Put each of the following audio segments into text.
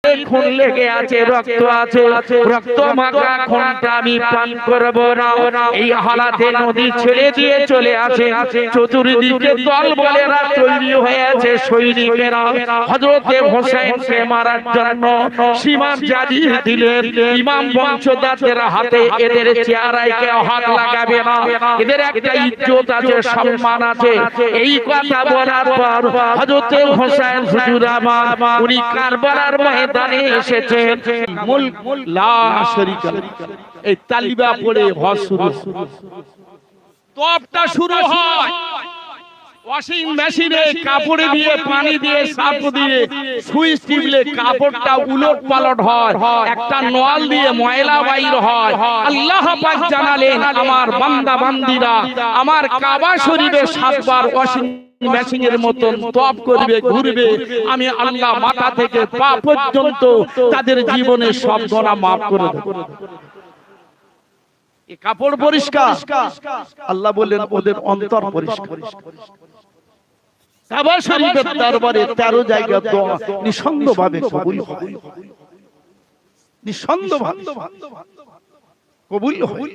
খুন লেগে আছে, রক্ত আছে, রক্ত মাখা খুনটা আমি পান করব না। এই হালাতে নদী ছেড়ে দিয়ে চলে আসে। চতুর্দিকে দলবলেরা তৈরি হয়েছে, সৈনিকেরা হযরতে হোসেনকে মারার জন্য সীমার জারি দিলেন। ইমাম বংশধরদের হাতে এদের চেহারায় কেউ হাত লাগাবে না, এদের একটা ইজ্জত আছে, সম্মান আছে। এই কথা বলার পর হযরতে হোসেন হুজুর আমার উনি কারবালার ময়দানে এসেছেন। মুলক লা শরীকা এই তালিবা পড়ে হজ শুরু, তপটা শুরু হয়। ওয়াশিং মেশিনে কাপড় দিয়ে পানি দিয়ে সার্ফ দিয়ে সুইচ টিপলে কাপড়টা উলট পালট হয়, একটা নল দিয়ে ময়লা বাইর হয়। আল্লাহ পাক জানালেন আমার বান্দা বান্দিরা আমার কাবা শরীফে 7 বার ওয়াশিং মেশিনের মতন তপ করবে, ঘুরবে। আমি আল্লাহ মাথা থেকে পা পর্যন্ত তাদের জীবনের সব গুনাহ maaf করে দেব। এই কাপড় পরিষ্কার, আল্লাহ বললেন ওদের অন্তর পরিষ্কার। কাবা শরীফের দরবারে 13 জায়গা দোয়া নিঃসন্দেহভাবে কবুল হয়, নিঃসন্দেহভাবে কবুল হয়।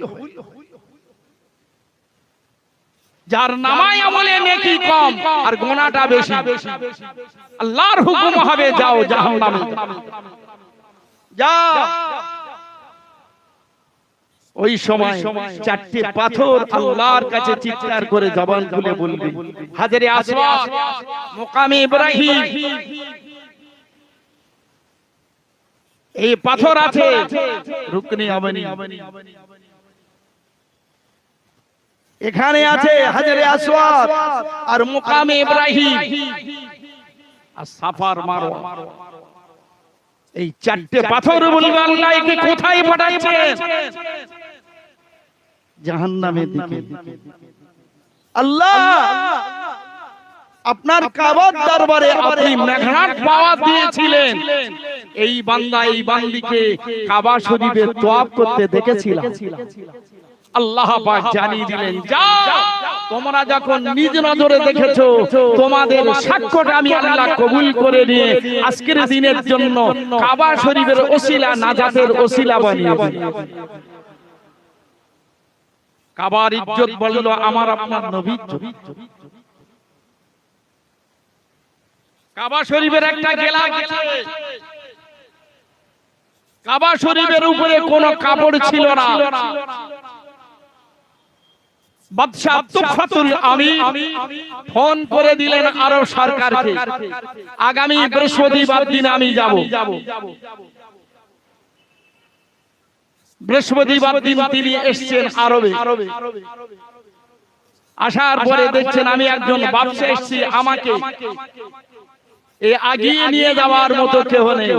যার নামায় আমলে নেকি কম আর গুনাহটা বেশি, আল্লাহর হুকুম হবে যাও জাহান্নামে যা। ওই সময় 4টে পাথর আল্লাহর কাছে চিৎকার করে জবান খুলে বলবে, হাজরে আসওয়াদ, মুকামে ইব্রাহিম, এই পাথর আছে রুকনে ইয়ামানি, এখানে আছে হাজরে আসওয়াদ আর মুকামে ইব্রাহিম আর সাফার মারওয়া। এই 4টে পাথর বলবে আল্লাহ একে কোথায় পাঠাচ্ছেন? জাহান্নামের দিকে। আল্লাহ আপনার কাবার দরবারে আপনি মেঘনাট পাওয়া দিয়েছিলেন, এই বান্দা এই বান্দিকে কাবা শরীফে তওয়াফ করতে দেখেছিলাম। আল্লাহ পাক জানিয়ে দিলেন যাও, তোমরা যখন নিজ নজরে দেখেছো তোমাদের সাক্ষ্যটা আমি আল্লাহ কবুল করে নিয়ে আজকের দিনের জন্য কাবা শরীফের ওসিলা নাজাতের ওসিলা বানিয়ে দিলাম। কাবার ইজ্জত বলল আমার আপনার নবীর ইজ্জত। কাবা শরীফের একটা গেলাফ আছে, কাবা শরীফের উপরে কোনো কাপড় ছিল না। বাদশা তুফাতুল আমিন ফোন করে দিলেন আরব সরকারকে, আগামী বৃহস্পতিবার দিন আমি যাব। বৃহস্পতিবার দিন তিনি এসেছেন আরবে। আসার পরে দেখছেন আমি একজন বাদশা এসেছি, আমাকে এ আগিয়ে নিয়ে যাওয়ার মতো কেউ নেই,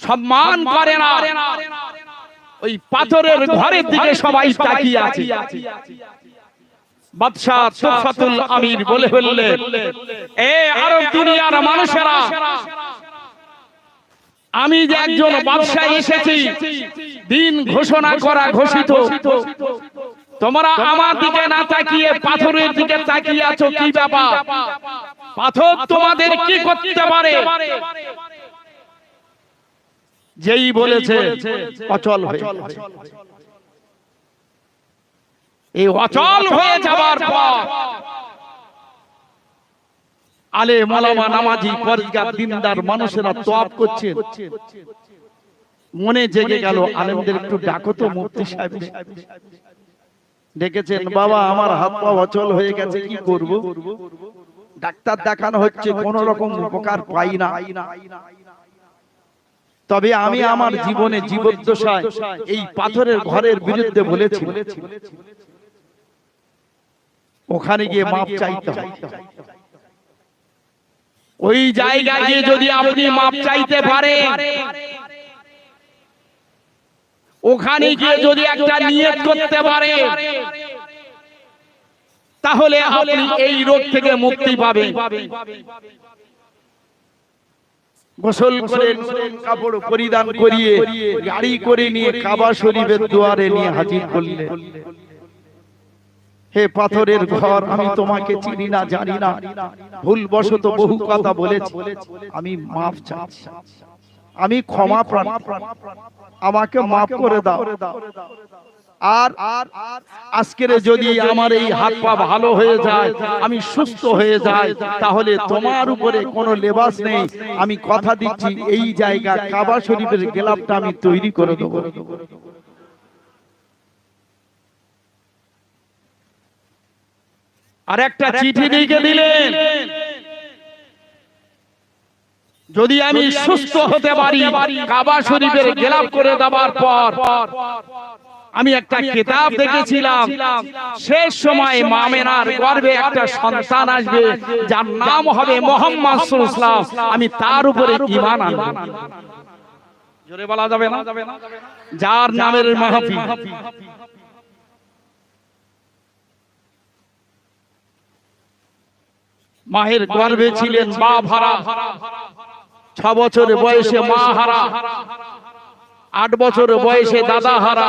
সম্মান করে না। ওই পাথরের ঘরের দিকে সবাই তাকিয়ে আছে। বাদশা তুফাতুল আমিন বলে ফেললেন, এ আরব দুনিয়ার মানুষেরা, আমি যে একজন বাদশা এসেছি, দিন ঘোষণা করা ঘোষিত, তোমরা আমার দিকে না তাকিয়ে পাথরের দিকে তাকিয়ে আছো, কি ব্যাপার? পাথর তোমাদের কি করতে পারে? যেই বলেছে অচল হয়ে, এই অচল হয়ে যাবার পর আলেম ওলামা নামাজি পরহেজগার দিনদার মানুষেরা তওয়াব করছে। মনে জেগে গেল আলেমদের একটু ডাকো তো, মুফতি সাহেব ডেকেছেন, বাবা আমার হাত পা অচল হয়ে গেছে, কি করব? ডাক্তার দেখানো হচ্ছে, কোন রকম উপকার পাই না। তবে আমি আমার জীবনে জীবদ্দশায় এই পাথরের ঘরের বিরুদ্ধে বলেছি, ওখানে গিয়ে মাপ চাইতে হবে। ওই জায়গায় গিয়ে যদি আপনি মাপ চাইতে পারেন, ওখানে গিয়ে যদি একটা নিয়ত করতে পারেন, তাহলে আপনি এই রোগ থেকে মুক্তি পাবেন। গোসল করে কাপড় পরিধান করিয়ে গাড়ি করে নিয়ে কাবা শরীফের দুয়ারে নিয়ে হাজির করলেন। হে পাথরের ঘর, আমি তোমাকে চিনি না, জানি না, ভুলবশত বহু কথা বলেছি, আমি মাফ চাচ্ছি, আমি ক্ষমা প্রার্থী, আমাকে মাফ করে দাও। আর আজকের যদি আমার এই হাত পা ভালো হয়ে যায়, আমি সুস্থ হয়ে যাই, তাহলে তোমার উপরে কোনো লেবাস নেই, আমি কথা দিচ্ছি এই জায়গা কাবা শরীফের গেলাপটা আমি তৈরি করে দেবো। আর একটা চিঠি লিখে দিলেন, যদি আমি সুস্থ হতে পারি কাবা শরীফের গেলাপ করে দেওয়ার পর, আমি একটা কিতাব দেখেছিলাম, শেষ সময় মামেনার গর্ভে একটা সন্তান আসবে যার নাম হবে মুহাম্মদ সাল্লাল্লাহু আলাইহি ওয়াসাল্লাম, আমি তার উপরে ঈমান আনব। জোরে বলা যাবে না? যার নামের মাহফিল। মায়ের গর্ভে ছিলেন বাপ হারা, 6 বছর বয়সে মা হারা, 8 বছর বয়সে দাদা হারা,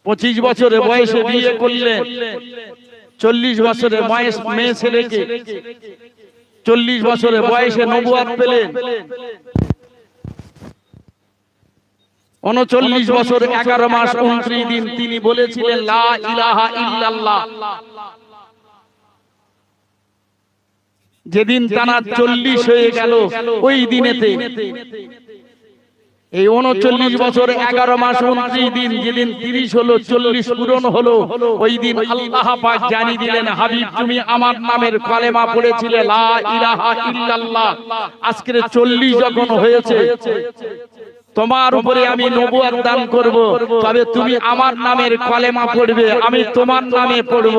25 বছরের বয়সে বিয়ে করলেন, 40 বছরের বয়স মেয়ে ছেলেকে, 40 বছরের বয়সে নবুয়ত পেলেন, 39 বছর 11 মাস 29 দিন তিনি বলেছিলেন লা ইলাহা ইল্লাল্লাহ। যেদিন টানা 40 হয়ে গেল, ওই দিনেতে এই 39 বছর 11 মাস 29 দিন, যেদিন 30 হলো, 40 পূরণ হলো, ওই দিন আল্লাহ পাক জানিয়ে দিলেন, হাবিব তুমি আমার নামের কলেমা পড়েছিলে লা ইলাহা ইল্লাল্লাহ, আজকের 40 যখন হয়েছে, তোমার উপরে আমি নবুয়ত দান করব, তবে তুমি আমার নামের কলেমা পড়বে, আমি তোমার নামে পড়ব।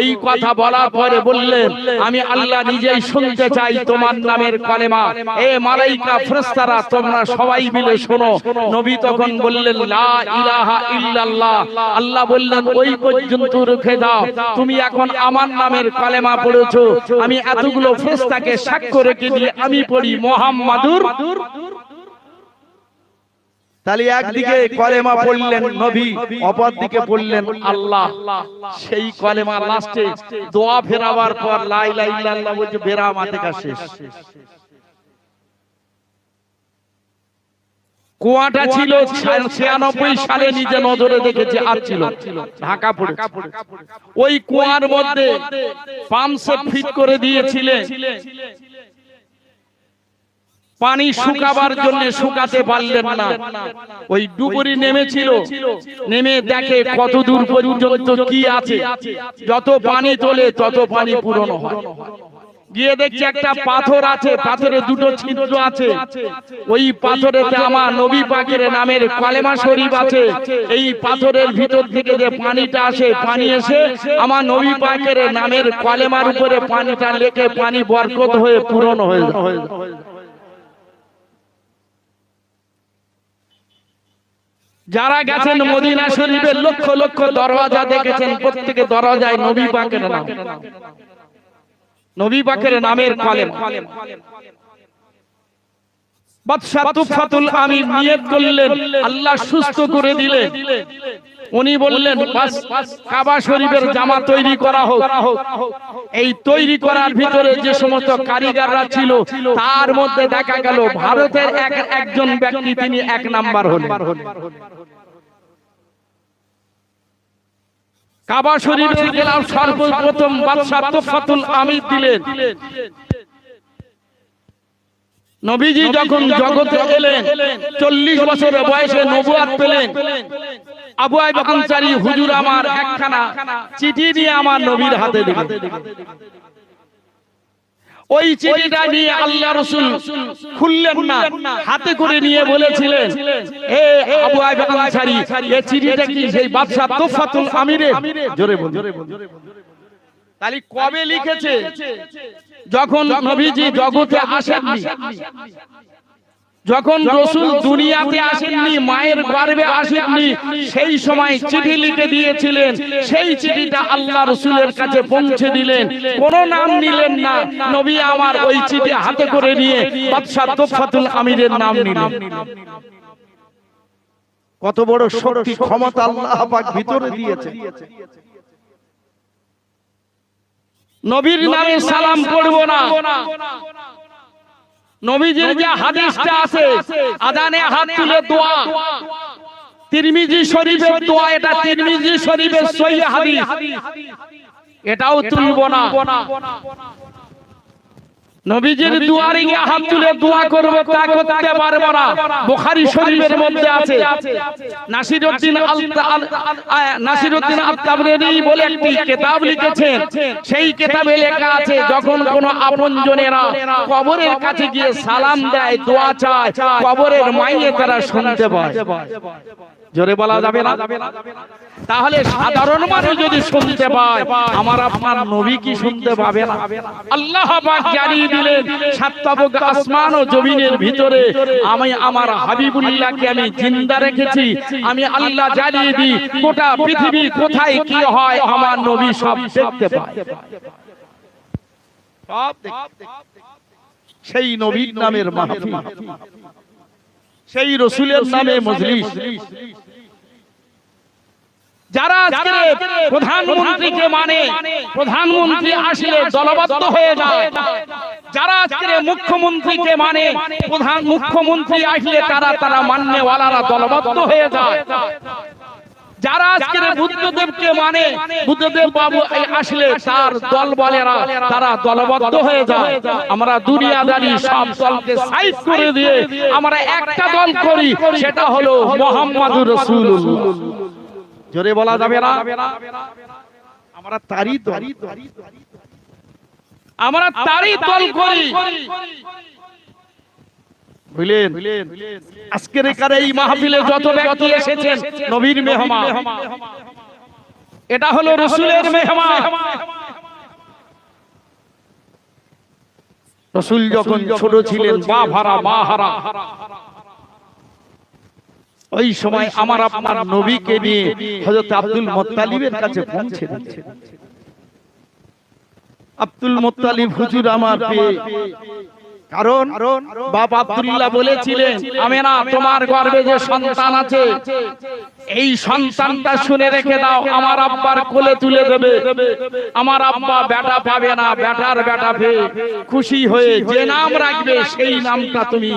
এই কথা বলার পরে বললেন, আমি আল্লাহ নিজেই শুনতে চাই তোমার নামের কলেমা। এ মালাইকা ফেরেশতারা তোমরা সবাই মিলে শোনো। নবী তখন বললেন লা ইলাহা ইল্লাল্লাহ। আল্লাহ বললেন ওই পর্যন্ত রেখে দাও, তুমি এখন আমার নামের কলেমা পড়েছো, আমি এতগুলো ফেরেশতাকে সাক্ষ্য রেখে দিয়ে আমি পড়ি মুহাম্মাদুর। তাহলে একদিকে কলেমা পড়লেন নবী, অপর দিকে পড়লেন আল্লাহ। সেই কলেমা লাস্টে দোয়া ফেরাবার পর লা ইলাহা ইল্লাল্লাহ বলছে, বেরা মাতে কা শেষ। কুয়াটা ছিল 96 সালে নিজে নজরে দেখেছে, আর ছিল ঢাকা পড়ে। ওই কুয়ার মধ্যে পাম্প সেট ফিট করে দিয়েছিলেন, পানি শুকাবার জন্য শুকাতে পারলেন না। ওই ডুবুরি নেমেছিল, নেমে দেখে কত দূর পর্যন্ত কি আছে, যত পানি তোলে তত পানি পূরণ হয়। গিয়ে দেখছে একটা পাথর আছে, পাথরে দুটো ছিদ্র আছে, ওই পাথরেতে আমার নবী পাকের নামের কলেমা শরীফ আছে। এই পাথরের ভিতর থেকে যে পানিটা আসে, পানি এসে আমার নবী পাকের নামের কলেমার উপরে পানিটা লেগে পানি বরকত হয়ে পূরণ হয়ে যায়। যারা গেছেন মদিনা শরীফের লক্ষ লক্ষ দরওয়াজা দেখেছেন, প্রত্যেকে দরওয়াজায় নবী পাকের নাম, নবী পাকের নামের কলেমা। বাদশা তুফাতুল আমির নিয়ত করলেন, আল্লাহ সুস্থ করে দিলেন। উনি বললেন বাস কাবা শরীফের জামা তৈরি করা হোক। এই তৈরি করার ভিতরে যে সমস্ত কারিগররা ছিল, তার মধ্যে দেখা গেল ভারতের একজন ব্যক্তি, তিনি 1 নাম্বার হলেন। কাবা শরীফের গেলাম সর্বপ্রথম বাদশা তুফাতুল আমির দিলেন। নবীজি যখন জগতে এলেন, 40 বছরের বয়সে নবুয়ত পেলেন। আবু আইয়ুব আনসারী হুজুর আমার একখানা চিঠি নিয়ে আমার নবীর হাতে দিলেন। ওই চিঠিটা নিয়ে আল্লাহ রাসূল খুললেন না, হাতে করে নিয়ে বলেছিলেন, হে আবু আইয়ুব আনসারী, এই চিঠিটা কি সেই বাদশা তুফাতুল আমিরের? জোরে বল। তাহলে কবে লিখেছে? যখন নবীজি জগতে আসেননি, যখন রাসূল দুনিয়াতে আসেননি, মায়ের গর্ভে আসেননি, সেই সময় চিঠি লিখে দিয়েছিলেন। সেই চিঠিটা আল্লাহ রাসূলের কাছে পৌঁছে দিলেন, কোনো নাম নিলেন না। নবী আমার ওই চিঠি হাতে করে নিয়ে বাদশা তুফাতুল আমিরের নাম নিলেন। কত বড় শক্তি ক্ষমতা আল্লাহ পাক ভিতরে দিয়েছে। নবীর নামে সালাম পড়বো না। নবীজির যে হাদিসটা আছে আযানে হাত তুলে দোয়া, তিরমিজি শরীফের দোয়া, এটা তিরমিজি শরীফের সহিহ হাদিস, এটাও তুলবো না। নবীজির দুয়ারে গিয়ে হাত তুলে দোয়া করব তা করতে পারবো না। বুখারী শরীফের মধ্যে আছে, নাসিরউদ্দিন আত-তাবরিনী বলে একটি কিতাব লিখেছেন, সেই কিতাবে লেখা আছে যখন কোন আপনজনেরা কবরের কাছে গিয়ে সালাম দেয়, দোয়া চায়, কবরের মাইয়ে তারা শুনতে পায়। জোরে বলা যাবে না? তাহলে সাধারণ মানুষ যদি শুনতে পায়, আমার আপনার নবী কি শুনতে পাবে না? আল্লাহ পাক জানিয়ে দিলেন, সাত তাবক আসমান ও জমিনের ভিতরে আমি আমার হাবিবুল্লাহকে আমি জিন্দা রেখেছি। আমি আল্লাহ জানিয়ে দিই, গোটা পৃথিবী কোথায় কি হয় আমার নবী সব দেখতে পায়। সব দেখতে। সেই নবীর নামের মাহফিল, সেই রাসূলের নামে মজলিস। যারা আজকে প্রধানমন্ত্রীকে মানে, প্রধানমন্ত্রী আসলে দলবদ্ধ হয়ে যায়। যারা আজকে মুখ্যমন্ত্রীকে মানে, মুখ্যমন্ত্রী আসলে তারা মান্যওয়ালারা দলবদ্ধ হয়ে যায়। যারা আজকে বুদ্ধদেবকে মানে, বুদ্ধদেব বাবু আসলে তার দল বলেরা তারা দলবদ্ধ হয়ে যায়। আমরা দুনিয়াদারি সব দলকে সাইড করে দিয়ে আমরা একটা দল করি, সেটা হলো মুহাম্মাদুর রাসূলুল্লাহ। জোরে বলা যাবে না? আমরা তারই দল, আমরা তারই দল করি। বুঝলেন? আজকের এই মাহফিলে যত ব্যক্তি এসেছেন নবীর মেহমান, এটা হলো রাসূলের মেহমান। রাসূল যখন ছোট ছিলেন, মা ভাড়া মা হারা, ওই সময় আমার আপনার নবীকে নিয়ে হযরত আব্দুল মুত্তালিবের কাছে পৌঁছে দিয়েছেন। আব্দুল মুত্তালিব হুজুর আমার পেয়ে, কারণ বাপ আব্দুল্লাহ বলেছিলেন, আমেনা তোমার গর্ভে যে সন্তান আছে, এই সন্তানটা শুনে রেখে দাও, আমার আব্বার কোলে তুলে দেবে। আমার আব্বা বেটা পাবে না, বেটার বেটা পেয়ে খুশি হয়ে যে নাম রাখবে সেই নামটা তুমি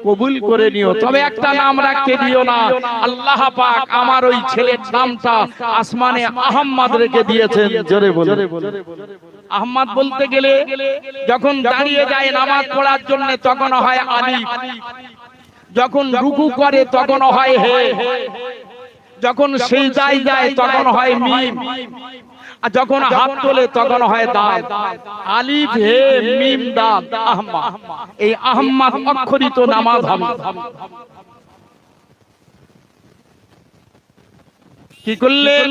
কবুল করে নিও, তবে একটা নাম রাখতে দিও না। আল্লাহ পাক আমার ওই ছেলের নামটা আসমানে আহম্মদ রেখে দিয়েছেন। জোরে বলে। আহম্মদ বলতে গেলে যখন দাঁড়িয়ে যায় নামাজ পড়ার জন্য তখন হয় আলিফ, যখন রুকু করে তখন হয় হে, যখন সিজদায় যায় তখন হয় মিম, আর যখন হাত তোলে তখন হয় দাল। আলিফ হে মিম দাল আহম্মদ, এই আহম্মদ অক্ষরিত নামাজ হবে। কি করলেন?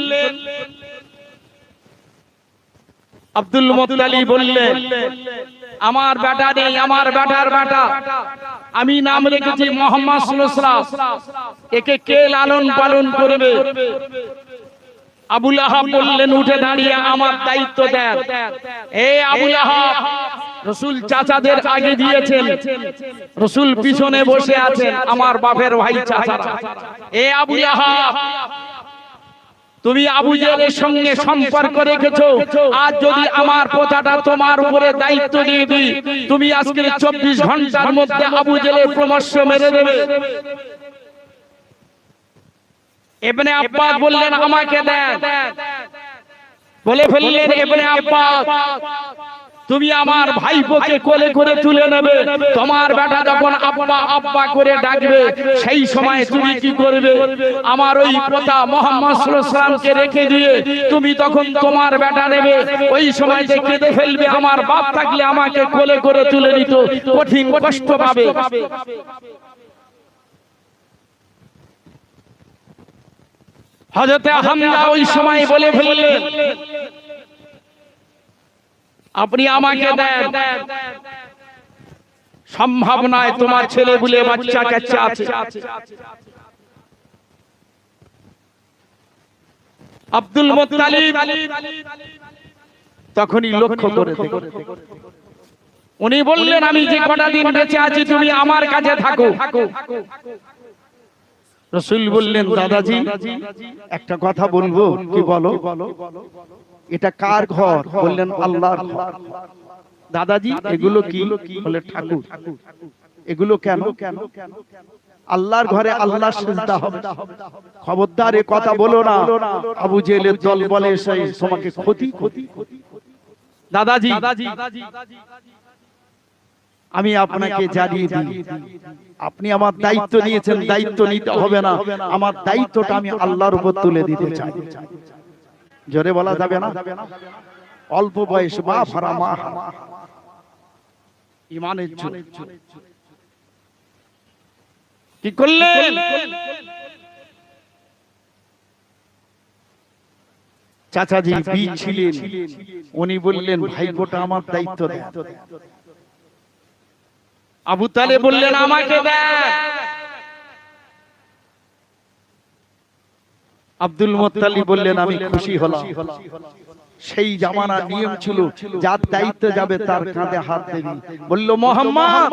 আব্দুল মুত্তালিব বললেন, আমার বেটা নেই, আমার বেটার বেটা, আমি নাম রেখেছি মুহাম্মদ সাল্লাল্লাহু আলাইহি ওয়াসাল্লাম, একে কে লালন পালন করবে? আবু লাহাব বললেন উঠে দাঁড়িয়ে, আমার দায়িত্ব দেন। এই আবু লাহাব, রাসূল চাচাদের আগে দিয়েছেন, রাসূল পিছনে বসে আছেন, আমার বাপের ভাই চাচারা। এই আবু লাহাব, তুমি আবু জেহেলের সঙ্গে সম্পর্ক রেখেছো, আজ যদি আমার কথাটা তোমার উপরে দায়িত্ব দিয়ে দিই, তুমি আজকে 24 ঘন্টার মধ্যে আবু জেহেলের প্রমোশ মেরে দেবে। ইবনে আব্বাস বললেন আমাকে দেন, বলে ফেললেন ইবনে আব্বাস, তুমি আমার ভাইপোকে কোলে করে তুলে নেবে, তোমার বেটা যখন আব্বা আব্বা করে ডাকবে সেই সময় তুমি কি করবে? আমার ওই পোতা মুহাম্মদ সাল্লাল্লাহু আলাইহি ওয়াসাল্লামকে রেখে দিয়ে তুমি তখন তোমার বেটা নেবে, ওই সময় যে কেঁদে ফেলবে, আমার বাপ থাকলে আমাকে কোলে করে তুলে নিত, কঠিন কষ্ট পাবে। হযরত হামজা ওই সময় বলে ফেললেন, আপনি আমাকে দেন, সম্ভব নয়, তোমার ছেলে বলে বাচ্চা কাচ্চা আছে। আব্দুল মুত্তালিব তখনই লক্ষ্য করে উনি বললেন, আমি যে কটা দিন বেঁচে আছি তুমি আমার কাছে থাকো, রাসূল বললেন দাদাজি একটা কথা বলবো, কি বলো? এটা কার ঘর? বললেন আল্লাহর ঘর। দাদাজি এগুলো কি? বলে ঠাকুর। এগুলো কেন? আল্লাহর ঘরে আল্লাহর সিজদা হবে। খবরদার এ কথা বলো না, আবু জেহেলের দল বলে সেই তোমাকে ক্ষতি। দাদাজি আমি আপনাকে জানিয়ে দিই, আপনি আমার দায়িত্ব নিয়েছেন, দায়িত্ব নিতে হবে না। আমার দায়িত্বটা আমি আল্লাহর উপর তুলে দিতে চাই। জোরে বলা যাবে না? অল্প বয়স মা ফারা মা ইমানের জন্য কি করলেন? চাচাজি বীর ছিলেন, উনি বললেন ভাইপোটা আমার দায়িত্ব দেন। আবু তালেব বললেন আমাকে দেন। আব্দুল মুত্তালিব বললেন আমি খুশি হলাম। সেই জামানার নিয়ম ছিল যার দায়িত্ব যাবে তার কাঁধে হাত দেবি। বলল মুহাম্মদ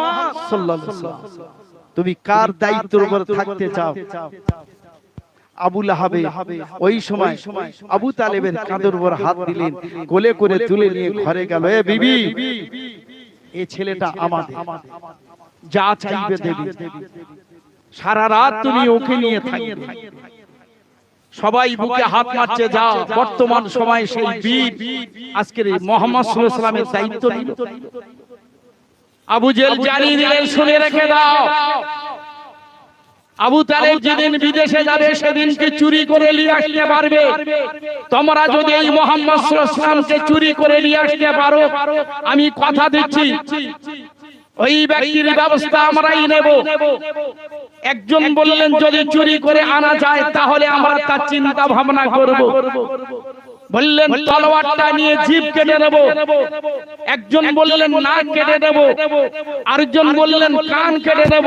সাল্লাল্লাহু আলাইহি ওয়াসাল্লাম তুমি কার দায়িত্বের উপর থাকতে চাও? আবু লাহাবে ওই সময় আবু তালেবের কাঁধের উপর হাত দিলেন, কোলে করে তুলে নিয়ে ঘরে গেল। এ বিবি, এই ছেলেটা আমাদের, যা চাইবে দেবে, সারা রাত তুমি ওকে নিয়ে থাকবে। সবাই বুকে হাত মারছে, যা বর্তমান সময়ে সেই বীর আজকের মুহাম্মদ সাল্লাল্লাহু আলাইহি ওয়াসাল্লামের দায়িত্ব নিল। আবু জেহেল জানিয়ে দিলেন শুনে রেখে দাও, আবু তালেব যেদিন বিদেশে যাবে সেদিনকে চুরি করে নিয়ে আসতে পারবে। তোমরা যদি এই মুহাম্মদ সাল্লাল্লাহু আলাইহি ওয়াসাল্লামকে চুরি করে নিয়ে আসতে পারো, আমি কথা দিচ্ছি ওই ব্যক্তির ব্যবস্থা আমরাই নেব। একজন বললেন যদি চুরি করে আনা যায় তাহলে আমরা তার চিন্তা ভাবনা করব। বললেন তলোয়ারটা নিয়ে জিভ কেটে নেব। একজন বললেন নাক কেটে দেব। আরেকজন বললেন কান কেটে দেব।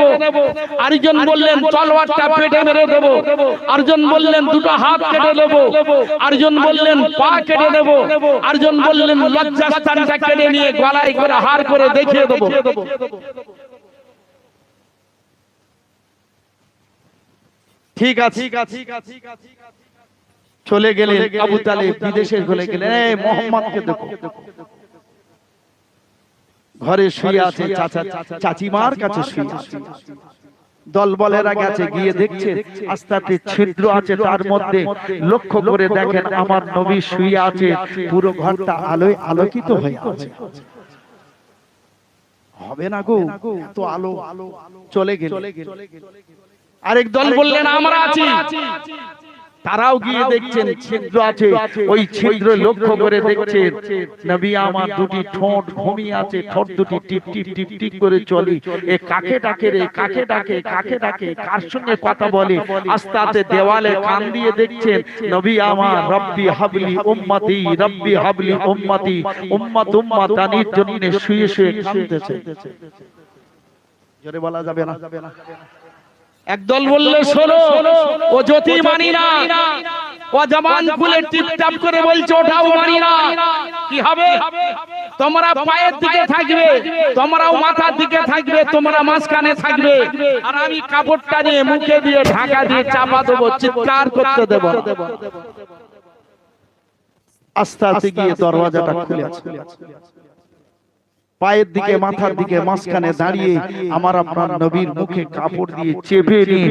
আরেকজন বললেন তলোয়ারটা পেটে মেরে দেব। আরেকজন বললেন দুটো হাত কেটে দেব। আরেকজন বললেন পা কেটে দেব। আরেকজন বললেন লজ্জাস্থানটা কেটে নিয়ে গলায় করে হার করে দেখিয়ে দেব। ঠিক আছে, চলে গেলেন আবু তালেব বিদেশে চলে গেলেন। এই মুহাম্মদকে দেখো ঘরে শুয়ে আছে, চাচিমার কাছে শুয়ে আছে। দলবলেরা গেছে, গিয়ে দেখছে আস্তে আস্তে ছিদ্র আছে, তার মধ্যে লক্ষ্য করে দেখেন আমার নবী শুয়ে আছে, পুরো ঘরটা আলোয় আলোকিত হয়ে আছে। হবে না গো তো আলো। চলে গেল। আরেক দল বললেন আমরা আছি, তারাও গিয়ে দেখছেন ছিদ্র আছে, ওই ছিদ্র লক্ষ্য করে দেখছেন নবী আমার দুটি ঠোঁট ঘুমিয়ে আছে, ঠোঁট দুটি টিপ টিপ টিপ টিপ করে চলে। এ কাকে ডাকে রে, কাকে ডাকে, কাকে ডাকে, কার সঙ্গে কথা বলে? আস্তে আস্তে দেওয়ালে কান দিয়ে দেখছেন নবী আমার রব্বি হাবলি উম্মতি, রব্বি হাবলি উম্মতি, উম্মত উম্মতানির জন্য শুয়ে শুয়ে কাঁদতেছে। জোরে বলা যাবে না? একদল বললে শোনো, ও জ্যোতি মানি না, ও জামান খুলে টিপটাপ করে বলছে ওটাও মানি না। কি হবে? তোমরা পায়ের দিকে থাকবে, তোমরাও মাথার দিকে থাকবে, তোমরা মাঝখানে থাকবে, আর আমি কাপড়টা নিয়ে মুখে দিয়ে ঢাকা দিয়ে চাপা দেবো, চিৎকার করতে দেব। আস্তে আস্তে গিয়ে দরওয়াজাটা খুলে আছে, পায়ের দিকে মাথার দিকে মাঝখানে দাঁড়িয়ে আমার আপনার নবীর মুখে কাপড় দিয়ে চেপে নিয়ে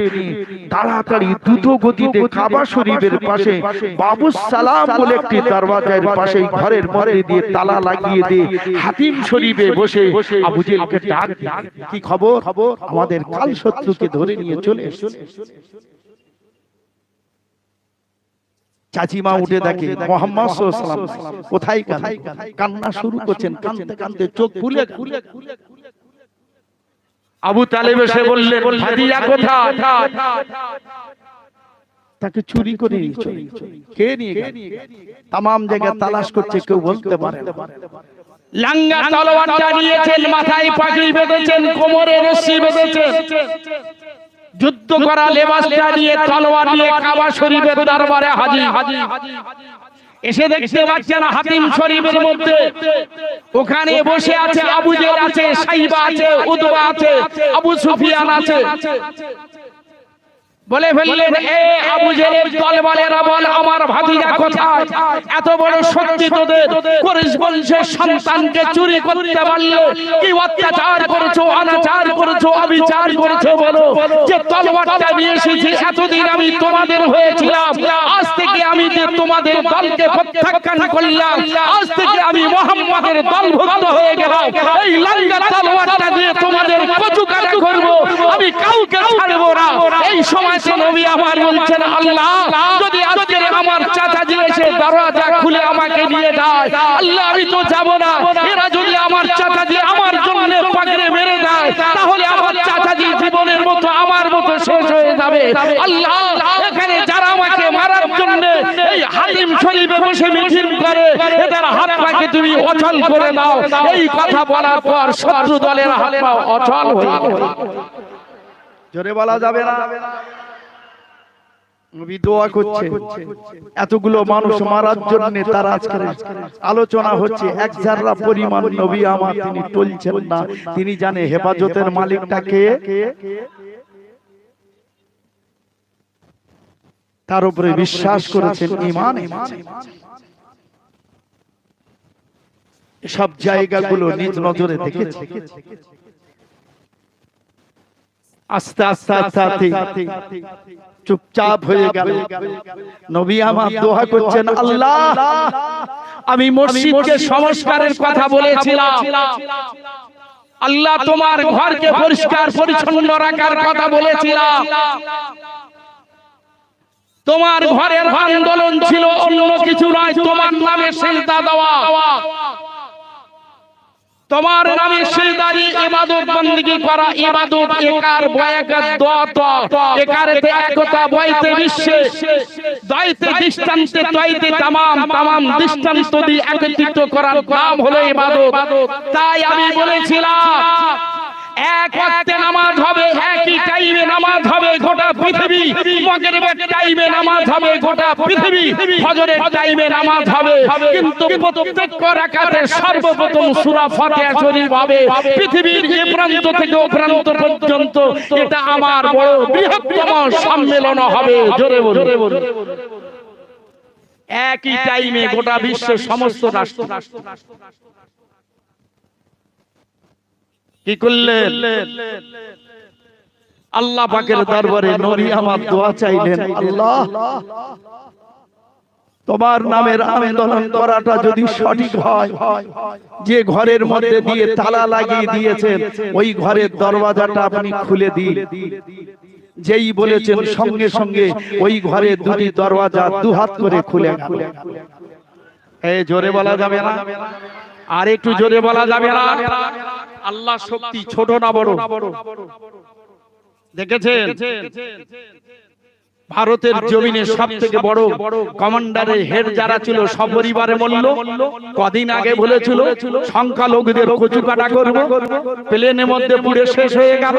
তাড়াতাড়ি দ্রুত গতিতে কাবা শরীফের পাশে বাবুস সালাম বলে একটি দরওয়াজার পাশে ঘরের মধ্যে দিয়ে তালা লাগিয়ে দিয়ে হাতিম শরীফে বসে আবু জেহেলকে ডাক, কি খবর? আমাদের কাল শত্রুকে ধরে নিয়ে চলে এসেছে। চাচিমা উঠে দেখে মুহাম্মদ সাল্লাল্লাহু আলাইহি ওয়াসাল্লাম কোথায় কান্না শুরু করছেন, কাঁদতে কাঁদতে চোখ খুলে। আবু তালেব এসে বললেন ভাতিজা কোথায়? তাকে চুরি করে নিয়ে কে নিয়ে গেল? तमाम জায়গায় তালাশ করছে, কেউ বলতে পারে না। লাঙ্গা তলোয়ারটা নিয়েছেন, মাথায় পাগড়ি বেঁধেছেন, কোমরে রশি বেঁধেছেন, যুদ্ধ করা লেবাসটা নিয়ে তলোয়ার নিয়ে কাবা শরীফের দরবারে হাজির। এসে দেখতে পাচ্ছেন হাতিম শরীফের মধ্যে ওখানে বসে আছে আবু জেহেল আছে, সাইবা আছে, উতবা আছে, আবু সুফিয়ান আছে। বলে ফেললেন, এ আবু জেহেলের দলবলেরা বল, আমার ভাতিজা কোথায়? এত বড় শক্তি তোদের, কুরাইশ বংশের সন্তানকে চুরি করতে পারলে কি অত্যাচার করেছো, অনাচার করেছো, অবিচার করেছো বলো। যে তলোয়ারটা নিয়ে এসেছি, এতদিন আমি তোমাদের হয়েছিলাম, আজ থেকে আমি যে তোমাদের দলকে প্রত্যাখ্যান করলাম, আজ থেকে আমি মুহাম্মাদের দলভুক্ত হয়ে গেলাম। এই লাঙ্গা তলোয়ারটা দিয়ে তোমাদের কচু কাটা করব, আমি কাউকে ছাড়বো না। এই সময় নবী আমার বলছেন, আল্লাহ যদি আজকের আমার চাচাজি এসে দরজা খুলে আমাকে নিয়ে যায়, আল্লাহ আমি তো যাব না। এরা যদি আমার চাচাজি আমার জন্য পাগড়ে মেরে দেয়, তাহলে আমার চাচাজি জীবনের মতো আমার মতো শেষ হয়ে যাবে। আল্লাহ এখানে যারা আমাকে মারার জন্য এই হাতিম শরীফে বসে মিছিল করে, এদের হাত পাকে তুমি অচল করে দাও। এই কথা বলার পর শত্রু দলের হাত পা অচল হয়ে গেল। জোরে বলা যাবে না। নবী দোয়া করছে, এতগুলো মানুষ মারার জন্য তার আজকে আলোচনা হচ্ছে, এক জাররা পরিমাণ নবী আমার তিনি টলছেন না। তিনি জানে হেফাজতের মালিকটা কে, তার উপরে বিশ্বাস করেছেন, ঈমান এনেছেন। সব জায়গাগুলো নিজ নজরে দেখেছে। আস্তে আস্তে আস্তে চুপচাপ হয়ে গেল। নবী আমার দোয়া করছেন, আল্লাহ আমি মসজিদকে সংস্কারের কথা বলেছিলাম, আল্লাহ তোমার ঘরকে পরিষ্কার পরিচ্ছন্ন রাখার কথা বলেছিলাম। তোমার ঘরের আন্দোলন ছিল অন্য কিছু নয়, তোমার নামে সিজদা দেওয়া, তোমার নামে সিজদারি ইবাদত বندگی করা। ইবাদত একার বয়াকাত দত একারেতে একতা বইতে বিশ্বে দাইতে দৃষ্টান্তে তৈতে তামাম দৃষ্টান্ত দিয়ে একত্রিত করার নাম হলো ইবাদত। তাই আমি বলেছিলাম, এক ওয়াক্তে নামাজ হবে, একই টাইমে নামাজ হবে গোটা পৃথিবী, মাগরিবের টাইমে নামাজ হবে গোটা পৃথিবী, ফজরের টাইমে নামাজ হবে, কিন্তু প্রত্যেক রাকাতে সর্বপ্রথম সূরা ফাতিহা শরীফ হবে পৃথিবীর এই প্রান্ত থেকে ও প্রান্ত পর্যন্ত। এটা আমার বড় বৃহত্তম সম্মেলন হবে। জোরে বলুন, একই টাইমে গোটা বিশ্বের সমস্ত রাষ্ট্র কি করলেন? আল্লাহ পাকের দরবারে নবী আমার দোয়া চাইলেন, আল্লাহ তোমার নামের আন্দোলন করাটা যদি সঠিক হয়, যে ঘরের মধ্যে দিয়ে তালা লাগিয়ে দিয়েছেন ওই ঘরের দরওয়াজাটা আপনি খুলে দিন। যেই বলেছেন সঙ্গে সঙ্গে ওই ঘরে দুটি দরওয়াজা দুহাত করে খুলে গেল। এই জোরে বলা যাবে না, আর একটু জোরে বলা যাবে না। আল্লাহ শক্তি ছোট না বড় দেখেছেন? ভারতের জমিনে সবথেকে বড় কমান্ডারের হেড যারা ছিল সপরিবারে মরল। কদিন আগে বলেছিল সংখ্যালঘুদের কচু কাটা করব, প্লেনের মধ্যে পুড়ে শেষ হয়ে গেল।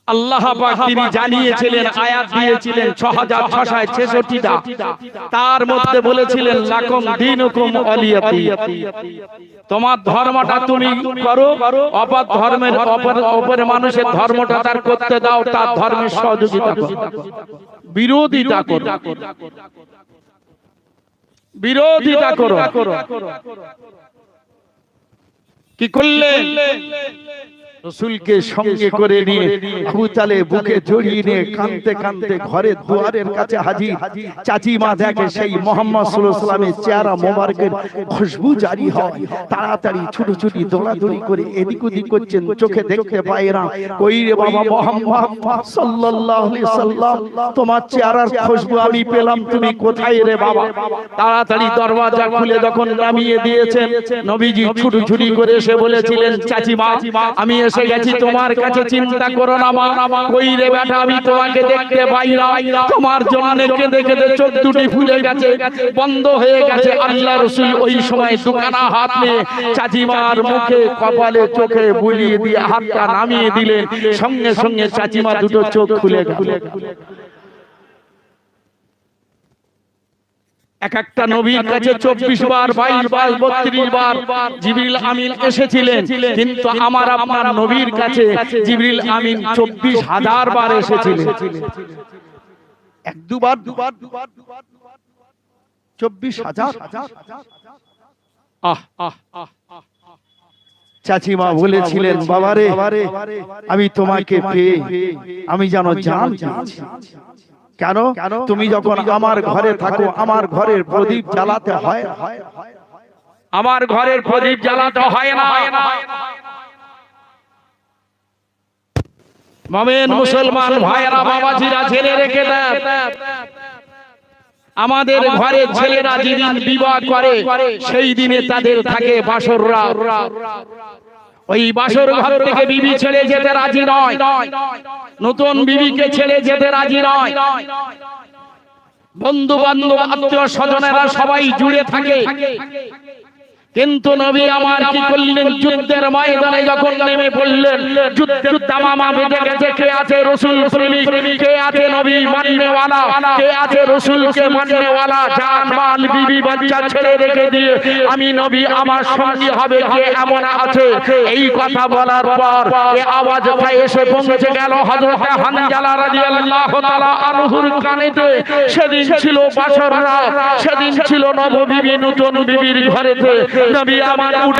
আল্লাহ পাক তিনি জানিয়েছিলেন, আয়াত দিয়েছিলেন 6666টা, তার মধ্যে বলেছিলেন লাকুম দীনুকুম ওয়ালিয়াতি, তোমার ধর্মটা তুমি করো, অপর ধর্মের অপর মানুষের ধর্মটা তার করতে দাও, তার ধর্মের সহযোগিতা করো, বিরোধিতা করো, বিরোধিতা করো। কি করলেন? রাসূলকে সঙ্গে করে নিয়ে আবু তালেব বুকে জড়িয়ে নিয়ে কাঁদতে কাঁদতে ঘরের দুয়ারের কাছে হাজির। চাচিমা দেখে সেই মুহাম্মদ সাল্লাল্লাহু আলাইহি ওয়াসাল্লামের চেহারা মোবারকের খুশবু জারি হয়। তাড়াতাড়ি ছুটোছুটি দৌড়াদৌড়ি করে এদিক ওদিক করছেন, চোখে দেখতে পায় না। কই রে বাবা মুহাম্মদ সাল্লাল্লাহু আলাইহি ওয়াসাল্লাম, তোমার চেহারার খুশবু আমি পেলাম, তুমি কোথায় রে বাবা? তাড়াতাড়ি দরওয়াজা খুলে যখন নামিয়ে দিয়েছেন, নবীজি ছুটোছুটি করে এসে বলেছিলেন, চাচিমা আমি এসে গেছি তোমার কাছে, চিন্তা করো না মা। কই রে বেটা, আমি তোমাকে দেখতে পাই না, তোমার জন্য কেঁদে কেঁদে চোখ দুটি ফুলে গেছে, বন্ধ হয়ে গেছে। আল্লাহ রাসূল ওই সময় দুখানা হাত নিয়ে চাচিমার মুখে কপালে চোখে বুলিয়ে দিয়ে হাতটা নামিয়ে দিলেন, সঙ্গে সঙ্গে চাচিমা দুটো চোখ খুলে গেল। এক একটা নবীর কাছে 24 বার 22 বার 32 বার জিবরিল আমিন এসেছিলেন, কিন্তু আমার আপনার নবীর কাছে জিবরিল আমিন 24,000 বার এসেছিলেন। এক দুবার 24,000। আহ আহ আহ চাচিমা বলেছিলেন, বাবারে আমি তোমাকে পেয়ে আমি যেন জান পেয়েছি। কেন? তুমি যখন আমার ঘরে থাকো, আমার ঘরের প্রদীপ জ্বালাতে হয়, আমার ঘরের প্রদীপ জ্বালাতে হয় না। মুমিন মুসলমান ভাইরা বাবাজিরা জেনে রেখে দেন, আমাদের ঘরে ছেলেরা যেদিন বিবাহ করে সেই দিনে তাদের থাকে বাসর রাত। ওই বাসর ঘর থেকে বিবি ছেড়ে যেতে রাজি নয়, নতুন বিবিকে ছেড়ে যেতে রাজি নয়। বন্ধু বান্ধব আত্মীয় স্বজনেরা সবাই জুড়ে থাকে, কিন্তু নবী আমার কি করলেন? যুদ্ধের ময়দানে যখন নেমে পড়লেন, যুদ্ধের দামামা বেজে গেছে। কে আছে রাসূল প্রেমিক, কে আছে নবী মাননেওয়ালা, কে আছে রাসূলকে মাননেওয়ালা? জান মাল বিবি বাচ্চা ছেড়ে রেখে দিয়ে আমি নবী আমার সঙ্গী হবে কে এমন আছে? এই কথা বলার পর এই আওয়াজটা এসে পৌঁছে গেল হযরত হানজালা রাদিয়াল্লাহু তাআলা আনহুর কানেতে। সেদিন ছিল বাসর রাত, সেদিন ছিল নববিবি নতুন বিবির ঘরেতে। নবী আমার উঠে